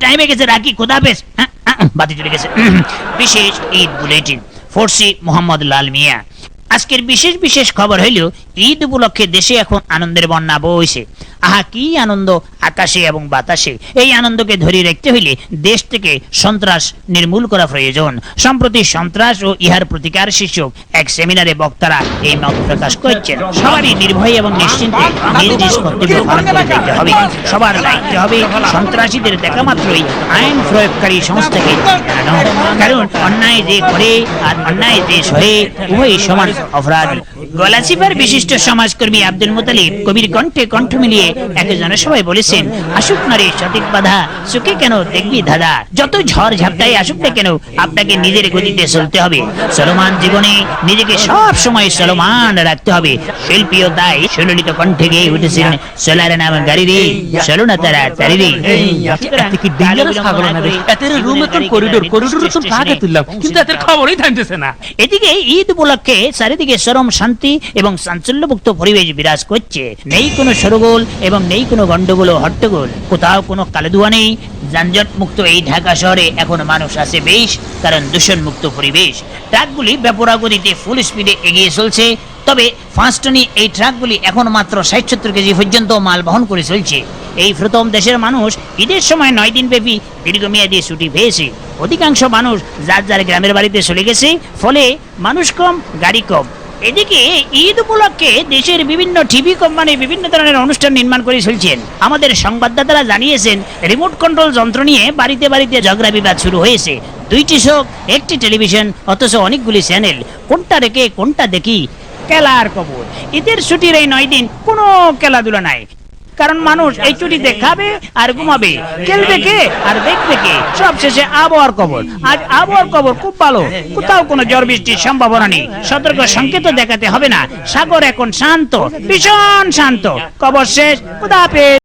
টাইমে গেছে, রাখি, খোদা হাফেজ। বাতি চলে গেছে। বিশেষ ঈদ বুলেটিন, ফোর্সি মোহাম্মদ লাল মিয়া। আজকের বিশেষ বিশেষ খবর হইল ঈদ উপলক্ষে দেশে এখন আনন্দের বন্যা বইছে। আহা কি আনন্দ আকাশে এবং বাতাসে। এই আনন্দকে ধরে রাখতে হইলে দেশ থেকে সন্ত্রাস নির্মূল করা প্রয়োজন। সম্প্রতি সন্ত্রাস ও ইহার প্রতিকার শীর্ষক এক সেমিনারে বক্তারা এই মত প্রকাশ করেছেন। সবারই নির্ভয় এবং নিশ্চিন্তে নিজ নিজ কর্তব্য পালন করে দেখতে হবে। সবার দায়িত্ব হবে সন্ত্রাসীদের দেখা মাত্রই আইন প্রয়োগকারী সংস্থাকে জানানো। কারণ অন্যায় যে করে আর অন্যায় যে সহে উভয়ই সমান অপরাধী। গলাচিপার বিশিষ্ট সমাজকর্মী আব্দুল মুতালিব কবির কণ্ঠে কণ্ঠ মিলিয়ে এক জনসভায় বলেছেন, আসুক নারী সঠিক বাধা, সুখে কেন দেখবি ধাঁধা। যত ঝড় ঝাপটাই আসুক না কেন আপনাকে নিজের গতিতে চলতে হবে। চলমান জীবনে নিজেকে সব সময় চলমান রাখতে হবে। শিল্পীও তাই সুললিত কণ্ঠে গেয়ে উঠেছেন, চলার নাম গাড়ি রে, চলো না তারা তারি রে। এদিকে ঈদ উপলক্ষে চারিদিকে চরম শান্তি এবং চাঞ্চল্যমুক্ত পরিবেশ বিরাজ করছে। নেই কোনো সরগোল এবং নেই কোনো গন্ডগোল ও হট্টগোল। কোথাও কোনো কালেদুয়া নেই। যানজট মুক্ত এই ঢাকা শহরে এখন মানুষ আছে বেশ, কারণ দূষণ মুক্ত পরিবেশ। ট্রাকগুলি বেপরোয়া গতিতে ফুল স্পিডে এগিয়ে চলছে। তবে ফাঁসটনি এই ট্রাকগুলি এখন মাত্র ৬০-৭০ কেজি পর্যন্ত মাল বহন করে চলছে। এই প্রথম দেশের মানুষ ঈদের সময় ৯ দিন ব্যাপী দীর্ঘমেয়াদী ছুটি পেয়েছে। অধিকাংশ মানুষ যার যার গ্রামের বাড়িতে চলে গেছে, ফলে মানুষ কম, গাড়ি কম। এদিকে ঈদ উপলক্ষে দেশের বিভিন্ন টিভি কোম্পানি বিভিন্ন ধরনের অনুষ্ঠান নির্মাণ করে চলছেন। আমাদের সংবাদদাতারা জানিয়েছেন, রিমোট কন্ট্রোল যন্ত্র নিয়ে বাড়িতে বাড়িতে ঝগড়া বিবাদ শুরু হয়েছে। ২টি শো, একটি টেলিভিশন, অথচ অনেকগুলি চ্যানেল। কোনটা রেখে কোনটা দেখি, খেলার খবর। ঈদের ছুটির এই ৯ দিন কোনো খেলাধুলা নাই, কারণ মানুষ এই ছুটিতে খাবে আর ঘুমাবে, খেলবে কে আর দেখবে কে। সব শেষে আবহাওয়ার খবর। আজ আবহাওয়ার খবর খুব ভালো, কোথাও কোনো ঝড় বৃষ্টির সম্ভাবনা নেই। সতর্ক সংকেত দেখাতে হবে না। সাগর এখন শান্ত, ভীষণ শান্ত। খবর শেষ, খোদা হাফেজ।